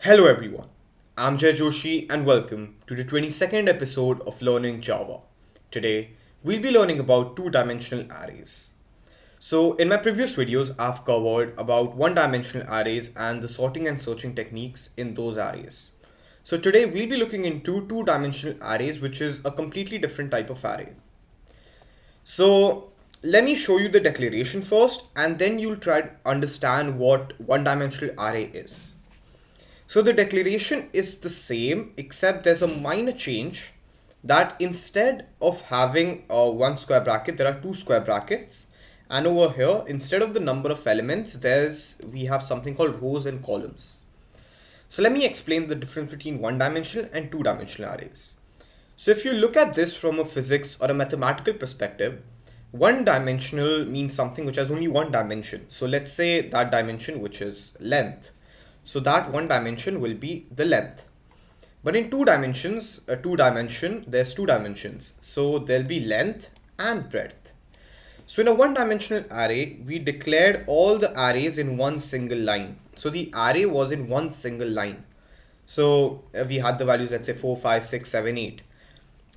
Hello everyone, I'm Jay Joshi and welcome to the 22nd episode of Learning Java. Today, we'll be learning about two-dimensional arrays. So in my previous videos, I've covered about one-dimensional arrays and the sorting and searching techniques in those arrays. So today, we'll be looking into two-dimensional arrays, which is a completely different type of array. So let me show you the declaration first and then you'll try to understand what one-dimensional array is. So the declaration is the same except there's a minor change that instead of having one square bracket, there are two square brackets. And over here, instead of the number of elements, we have something called rows and columns. So let me explain the difference between one-dimensional and two-dimensional arrays. So if you look at this from a physics or a mathematical perspective, one-dimensional means something which has only one dimension. So let's say that dimension which is length. So that one dimension will be the length. But in two dimensions, there's two dimensions. So there'll be length and breadth. So in a one-dimensional array, we declared all the arrays in one single line. So the array was in one single line. So we had the values, let's say 4, 5, 6, 7, 8.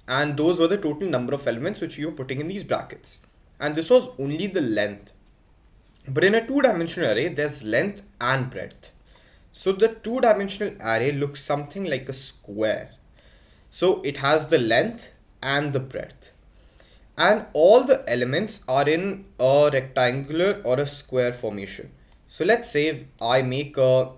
And those were the total number of elements which you were putting in these brackets. And this was only the length. But in a two-dimensional array, there's length and breadth. So the two-dimensional array looks something like a square. So it has the length and the breadth. And all the elements are in a rectangular or a square formation. So let's say I make a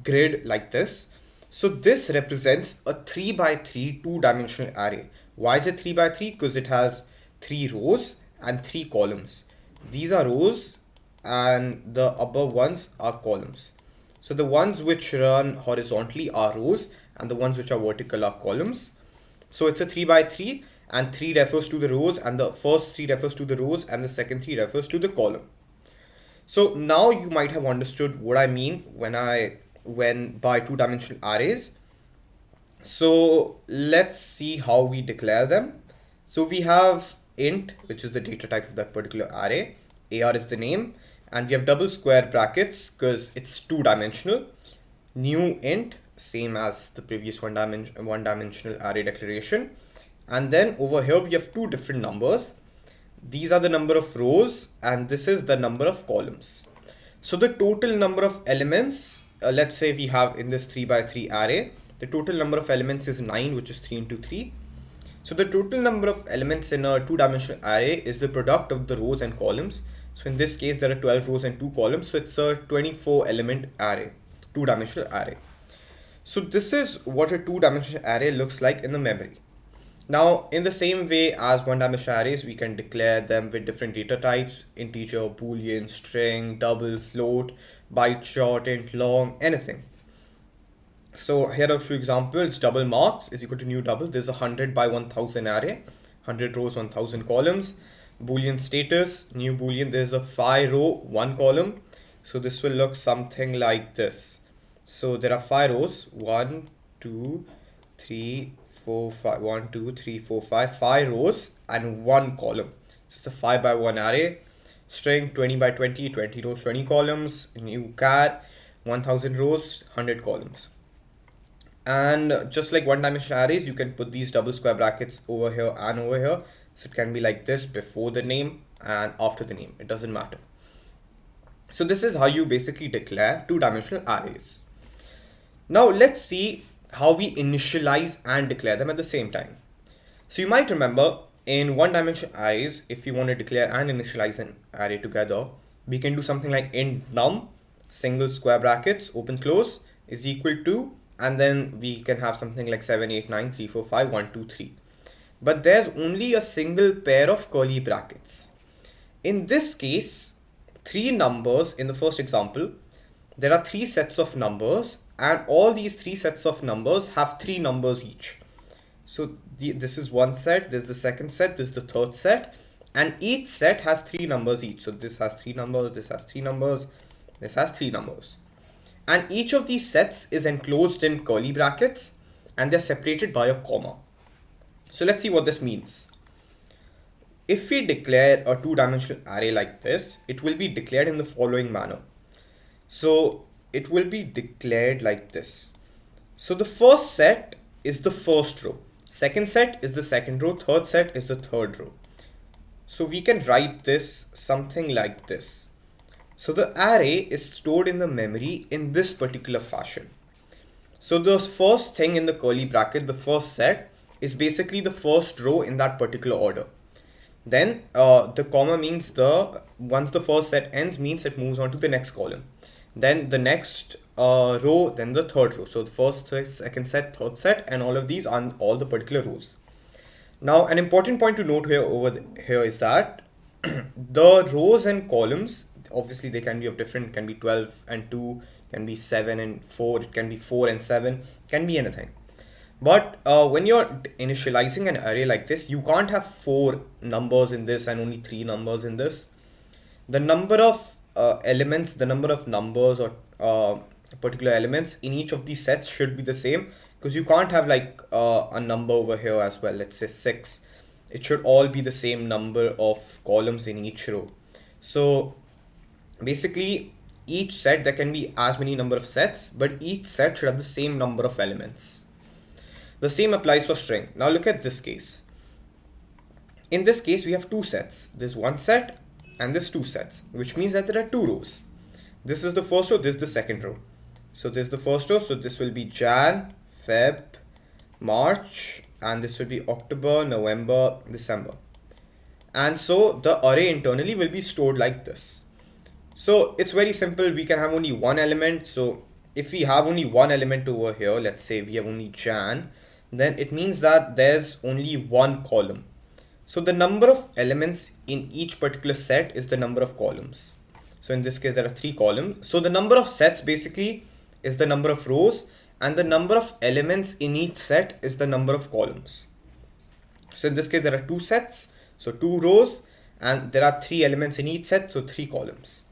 grid like this. So this represents a 3 by 3 two-dimensional array. Why is it 3 by 3? Because it has 3 rows and 3 columns. These are rows and the upper ones are columns. So the ones which run horizontally are rows and the ones which are vertical are columns. So it's a 3 by 3 and 3 refers to the rows and the first 3 refers to the rows and the second 3 refers to the column. So now you might have understood what I mean when by two-dimensional arrays. So let's see how we declare them. So we have int, which is the data type of that particular array. AR is the name. And we have double square brackets because it's two-dimensional. New int, same as the previous one-dimensional array declaration. And then over here we have two different numbers. These are the number of rows and this is the number of columns. So the total number of elements, let's say we have in this 3 by 3 array, the total number of elements is 9, which is 3 into 3. So the total number of elements in a two-dimensional array is the product of the rows and columns. So in this case, there are 12 rows and 2 columns. So it's a 24 element array, two-dimensional array. So this is what a two-dimensional array looks like in the memory. Now, in the same way as one-dimensional arrays, we can declare them with different data types: integer, boolean, string, double, float, byte, short, int, long, anything. So here are a few examples. Double marks is equal to new double. There's a 100 by 1000 array, 100 rows, 1000 columns. Boolean status, new boolean, there's a 5 row, 1 column. So this will look something like this. So there are 5 rows, 1, 2, 3, 4, 5, 1, 2, 3, 4, 5, 5 rows and 1 column. So it's a 5 by 1 array. String 20 by 20, 20 rows, 20 columns. New char, 1000 rows, 100 columns. And just like one-dimensional arrays, you can put these double square brackets over here and over here. So it can be like this before the name and after the name. It doesn't matter. So this is how you basically declare two-dimensional arrays. Now let's see how we initialize and declare them at the same time. So you might remember in one-dimensional arrays, if you want to declare and initialize an array together, we can do something like int num, single square brackets, open close, is equal to, and then we can have something like 7, 8, 9, 3, 4, 5, 1, 2, 3. But there's only a single pair of curly brackets. In this case, 3 numbers in the first example, there are 3 sets of numbers and all these 3 sets of numbers have 3 numbers each. So this is one set, this is the second set, this is the third set, and each set has 3 numbers each. So this has 3 numbers, this has 3 numbers, this has 3 numbers. And each of these sets is enclosed in curly brackets and they're separated by a comma. So let's see what this means. If we declare a two-dimensional array like this, it will be declared in the following manner. So it will be declared like this. So the first set is the first row, second set is the second row, third set is the third row. So we can write this something like this. So the array is stored in the memory in this particular fashion. So the first thing in the curly bracket, the first set, is basically the first row in that particular order. Then the comma means once the first set ends means it moves on to the next column. Then the next row, then the third row. So the first set, second set, third set, and all of these are all the particular rows. Now an important point to note here is that the rows and columns, obviously they can be of different, it can be 12 and 2, can be 7 and 4, it can be 4 and 7, can be anything. But when you're initializing an array like this, you can't have 4 numbers in this and only 3 numbers in this. The number of elements, the number of numbers or particular elements in each of these sets should be the same, because you can't have like a number over here as well, let's say 6. It should all be the same number of columns in each row. So basically each set, there can be as many number of sets, but each set should have the same number of elements. The same applies for string. Now look at this case. In this case we have 2 sets. There's one set and there's 2 sets, which means that there are 2 rows. This is the first row, this is the second row. So this is the first row, so this will be Jan, Feb, March, and this will be October, November, December. And so the array internally will be stored like this. So it's very simple, we can have only one element. So if we have only one element over here, let's say we have only Jan, then it means that there's only one column. So the number of elements in each particular set is the number of columns. So in this case there are 3 columns. So the number of sets basically is the number of rows, and the number of elements in each set is the number of columns. So in this case there are 2 sets, so 2 rows, and there are 3 elements in each set, so 3 columns.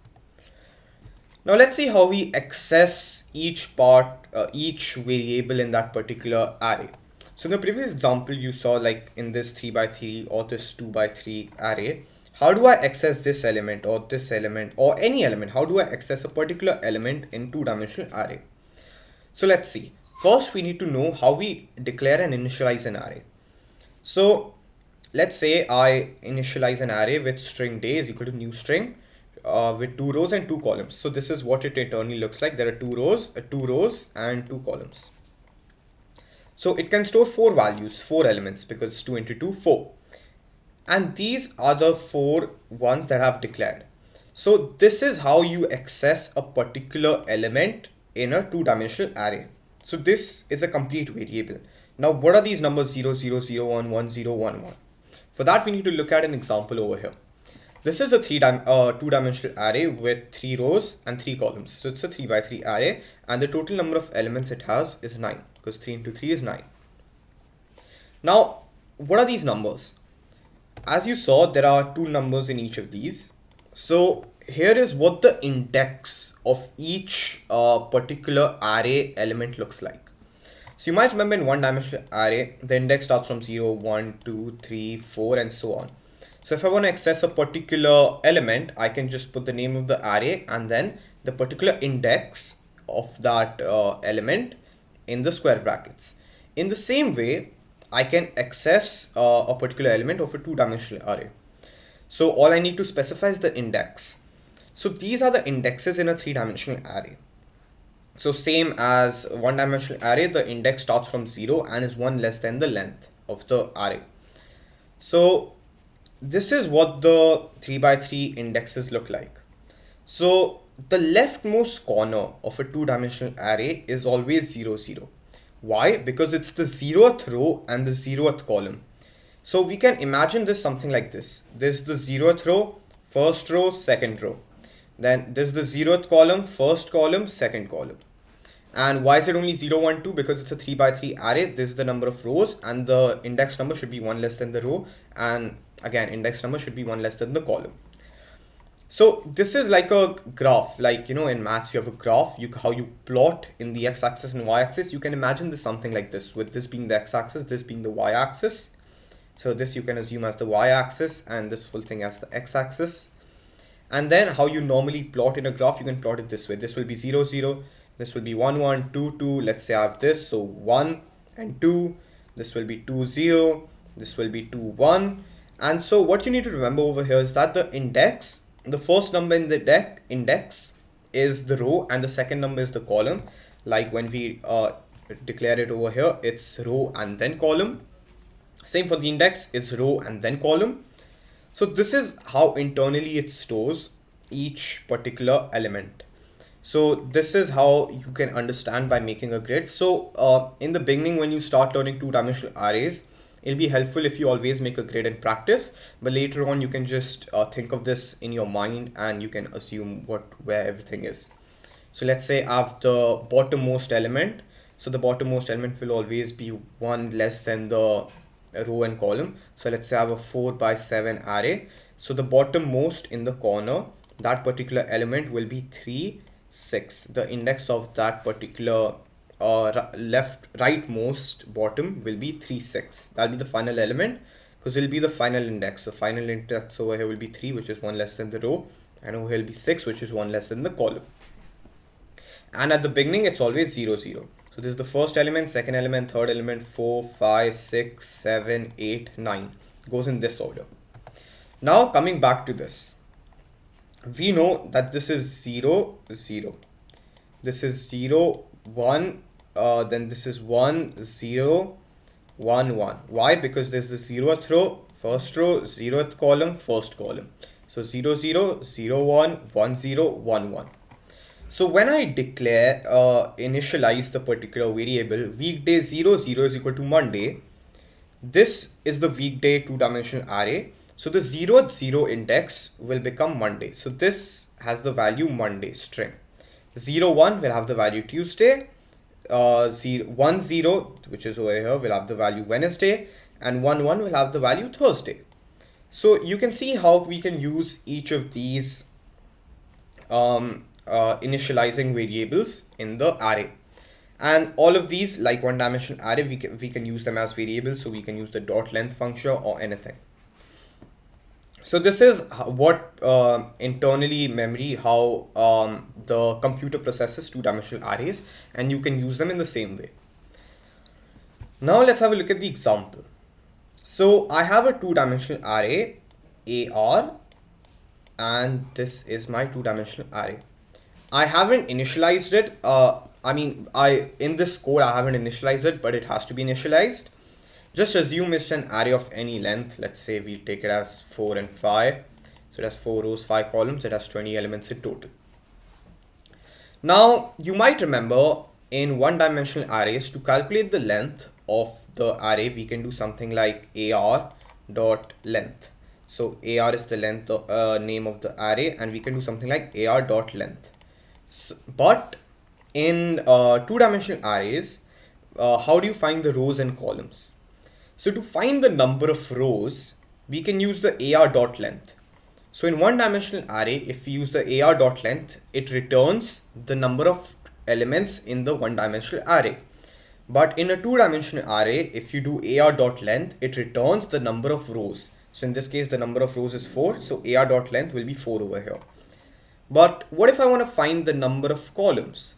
Now let's see how we access each part, each variable in that particular array. So in the previous example you saw, like in this 3x3 or this 2x3 array, how do I access this element or any element? How do I access a particular element in 2-dimensional array? So let's see. First we need to know how we declare and initialize an array. So let's say I initialize an array with string day is equal to new string with 2 rows and 2 columns. So this is what it internally looks like. There are 2 rows and 2 columns. So it can store 4 values, 4 elements, because 2 into 2, 4. And these are the 4 ones that I've declared. So this is how you access a particular element in a 2-dimensional array. So this is a complete variable. Now what are these numbers 0, 0, 0, 1, 1, 0, 1, 1? For that we need to look at an example over here. This is a 2-dimensional array with 3 rows and 3 columns. So it's a 3x3 array, and the total number of elements it has is 9, because 3 into 3 is 9. Now what are these numbers? As you saw, there are 2 numbers in each of these. So here is what the index of each particular array element looks like. So you might remember in 1-dimensional array, the index starts from 0, 1, 2, 3, 4, and so on. So if I want to access a particular element, I can just put the name of the array and then the particular index of that element in the square brackets. In the same way, I can access a particular element of a 2-dimensional array. So all I need to specify is the index. So these are the indexes in a 3-dimensional array. So same as 1-dimensional array, the index starts from 0 and is 1 less than the length of the array. So this is what the 3x3 indexes look like. So the leftmost corner of a 2-dimensional array is always 0, 0. Why? Because it's the 0th row and the 0th column. So we can imagine this something like this. This is the 0th row, first row, second row. Then this is the 0th column, first column, second column. And why is it only 0, 1, 2? Because it's a 3x3 array. This is the number of rows, and the index number should be 1 less than the row. And again, index number should be 1 less than the column. So this is like a graph, like, you know, in maths you have a graph, how you plot in the x-axis and y-axis. You can imagine this something like this, with this being the x-axis, this being the y-axis. So this you can assume as the y-axis and this full thing as the x-axis. And then how you normally plot in a graph, you can plot it this way. This will be 0, 0. This will be 1, 1, 2, 2. Let's say I have this. So 1 and 2. This will be 2, 0. This will be 2, 1. And so what you need to remember over here is that the index, the first number in the index is the row and the second number is the column. Like when we declare it over here, it's row and then column. Same for the index, it's row and then column. So this is how internally it stores each particular element. So this is how you can understand by making a grid. So in the beginning, when you start learning two-dimensional arrays, it'll be helpful if you always make a grid in practice, but later on you can just think of this in your mind and you can assume where everything is. So let's say I have the bottommost element. So the bottommost element will always be one less than the row and column. So let's say I have a 4 by 7 array. So the bottommost in the corner, that particular element will be 3, 6. The index of that particular rightmost bottom will be 3, 6. That'll be the final element because it'll be the final index. The final index over here will be 3, which is one less than the row, and over here will be 6, which is one less than the column. And at the beginning, it's always 0, 0. So this is the first element, second element, third element, 4, 5, 6, 7, 8, 9. Goes in this order. Now coming back to this, we know that this is 0, 0. This is 0, 1. Then this is 1, 0, 1, 1. Why? Because there's the 0th row, first row, 0th column, first column. So 0, 0, 0, 1, 1, 0, 1, 1. So when I declare initialize the particular variable, weekday 0, 0 is equal to Monday. This is the weekday two-dimensional array. So the 0th 0 index will become Monday. So this has the value Monday string. 0, 1 will have the value Tuesday. 1, 0, which is over here, will have the value Wednesday. And 1, 1 will have the value Thursday. So you can see how we can use each of these initializing variables in the array, and all of these, like one-dimensional array, we can use them as variables. So we can use the dot length function or anything. So this is what internally memory, how the computer processes two-dimensional arrays, and you can use them in the same way. Now let's have a look at the example. So I have a two-dimensional array AR, and this is my two-dimensional array. I haven't initialized it. In this code, I haven't initialized it, but it has to be initialized. Just assume it's an array of any length. Let's say we'll take it as 4 and 5. So it has 4 rows, 5 columns. It has 20 elements in total. Now, you might remember in one-dimensional arrays, to calculate the length of the array, we can do something like ar.length. So AR is the length name of the array, and we can do something like AR.length. So, but in two-dimensional arrays, how do you find the rows and columns? So to find the number of rows, we can use the AR.length. So in one-dimensional array, if we use the AR.length, it returns the number of elements in the one-dimensional array. But in a two-dimensional array, if you do AR.length, it returns the number of rows. So in this case, the number of rows is 4. So AR.length will be 4 over here. But what if I want to find the number of columns?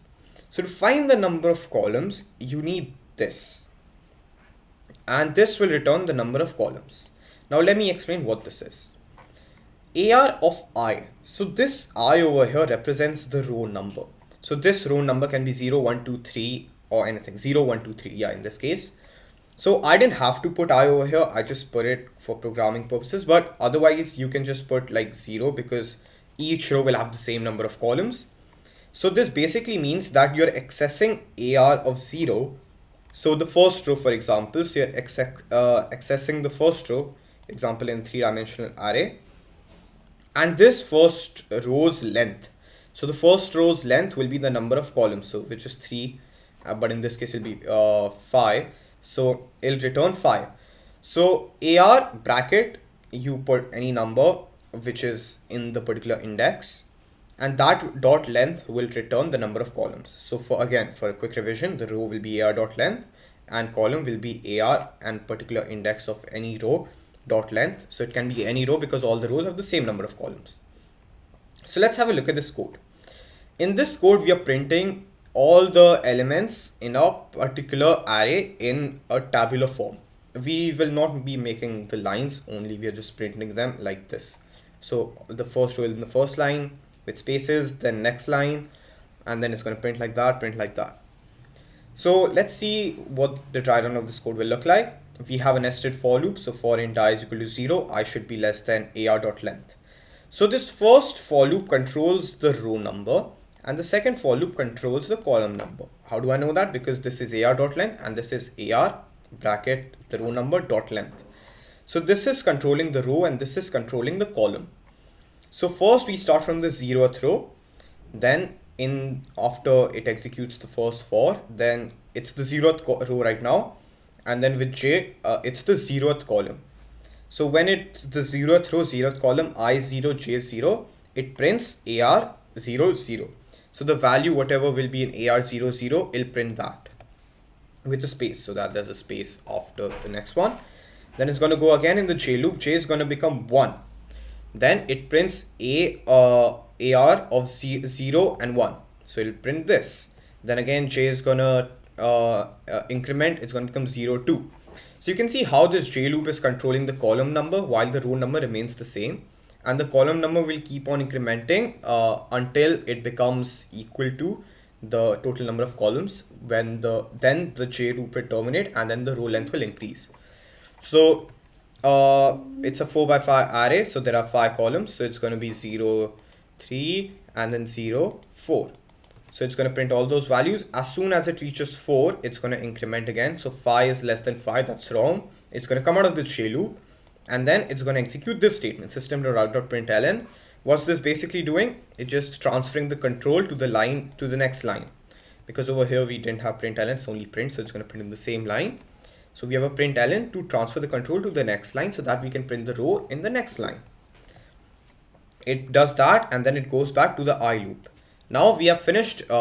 So to find the number of columns, you need this. And this will return the number of columns. Now let me explain what this is. AR of I. So this I over here represents the row number. So this row number can be 0, 1, 2, 3 or anything. 0, 1, 2, 3. Yeah, in this case. So I didn't have to put I over here. I just put it for programming purposes. But otherwise, you can just put like 0 because each row will have the same number of columns. So this basically means that you're accessing AR of 0. So the first row, for example, so you're accessing the first row, example in three-dimensional array. And this first row's length. So the first row's length will be the number of columns, so which is 3, but in this case it'll be 5. So it'll return 5. So AR bracket, you put any number which is in the particular index, and that dot length will return the number of columns. So for a quick revision, the row will be AR dot length and column will be AR and particular index of any row dot length. So it can be any row because all the rows have the same number of columns. So let's have a look at this code. In this code, we are printing all the elements in a particular array in a tabular form. We will not be making the lines, only we are just printing them like this. So the first row is in the first line with spaces, then next line, and then it's going to print like that, print like that. So let's see what the dry run of this code will look like. We have a nested for loop. So for int I is equal to 0, I should be less than ar.length. So this first for loop controls the row number and the second for loop controls the column number. How do I know that? Because this is ar.length and this is ar bracket the row number dot length. So this is controlling the row and this is controlling the column. So first we start from the 0th row, then after it executes the first for, then it's the 0th row right now, and then with j it's the 0th column. So when it's the 0th row, 0th column, I0, J0, it prints AR0, 0. So the value, whatever will be in AR0, 0, it'll print that with a space, so that there's a space after the next one. Then it's going to go again in the J loop. J is going to become 1. Then it prints AR of 0 and 1. So it'll print this. Then again, J is going to increment. It's going to become 0, 2. So you can see how this J loop is controlling the column number while the row number remains the same. And the column number will keep on incrementing until it becomes equal to the total number of columns. Then the J loop will terminate and then the row length will increase. So it's a 4 by 5 array. So there are 5 columns. So it's going to be 0, 3 and then 0, 4. So it's going to print all those values. As soon as it reaches 4, it's going to increment again. So 5 is less than 5. That's wrong. It's going to come out of the J loop. And then it's going to execute this statement, system.out.println. What's this basically doing? It's just transferring the control to the line, to the next line. Because over here we didn't have println, it's only print. So it's going to print in the same line. So we have a println to transfer the control to the next line so that we can print the row in the next line. It does that and then it goes back to the I loop. Now we have finished, we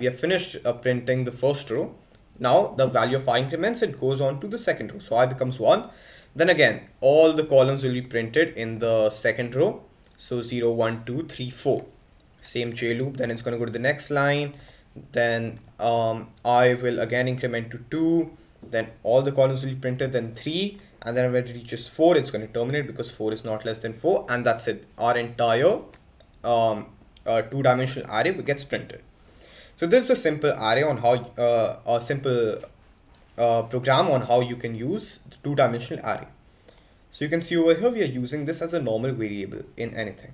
have finished printing the first row. Now the value of I increments, it goes on to the second row. So I becomes 1. Then again, all the columns will be printed in the second row. So 0, 1, 2, 3, 4. Same J loop. Then it's going to go to the next line. Then I will again increment to 2. Then all the columns will be printed. Then 3. And then when it reaches 4, it's going to terminate because 4 is not less than 4. And that's it. Our entire two-dimensional array gets printed. So this is a simple array on how a simple program on how you can use the two-dimensional array. So you can see over here we are using this as a normal variable in anything.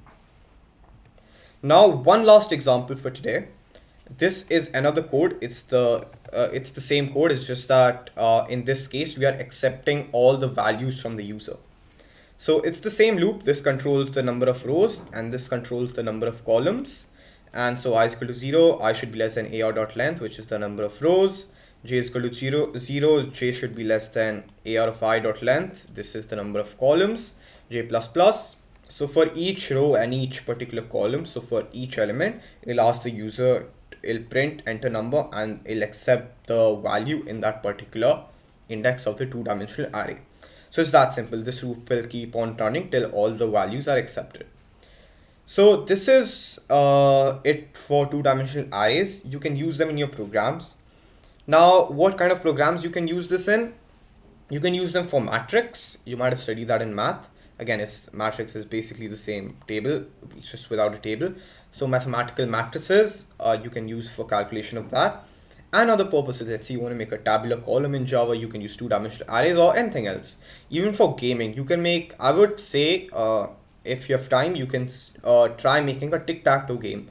Now one last example for today. This is another code. It's the same code. It's just that in this case we are accepting all the values from the user. So it's the same loop. This controls the number of rows and this controls the number of columns. And so I is equal to 0, I should be less than ar.length, which is the number of rows. J is equal to 0, J should be less than ar of I.length. This is the number of columns, J++. So for each row and each particular column, so for each element, it'll ask the user, it'll print enter number and it'll accept the value in that particular index of the two-dimensional array. So it's that simple. This loop will keep on running till all the values are accepted. So this is it for two-dimensional arrays. You can use them in your programs. Now, what kind of programs you can use this in? You can use them for matrix. You might have studied that in math. Again, matrix is basically the same table, it's just without a table. So mathematical matrices you can use for calculation of that. And other purposes, let's say you want to make a tabular column in Java, you can use two-dimensional arrays or anything else. Even for gaming, you can make, I would say, if you have time, you can try making a tic-tac-toe game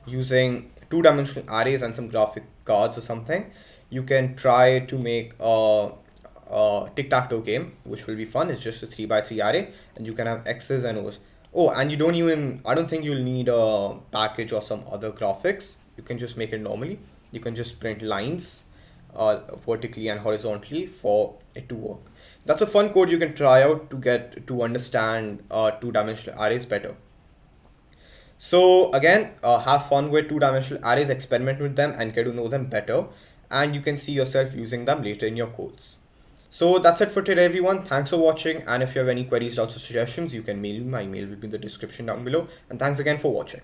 using two-dimensional arrays and some graphic cards or something. You can try to make a tic-tac-toe game, which will be fun. It's just a 3x3 array and you can have X's and O's. Oh, and you don't even, I don't think you'll need a package or some other graphics. You can just make it normally. You can just print lines vertically and horizontally for it to work. That's a fun code you can try out to get to understand two-dimensional arrays better. So again, have fun with two-dimensional arrays, experiment with them and get to know them better. And you can see yourself using them later in your codes. So that's it for today, everyone. Thanks for watching. And if you have any queries, doubts, or suggestions, you can mail me. My email will be in the description down below. And thanks again for watching.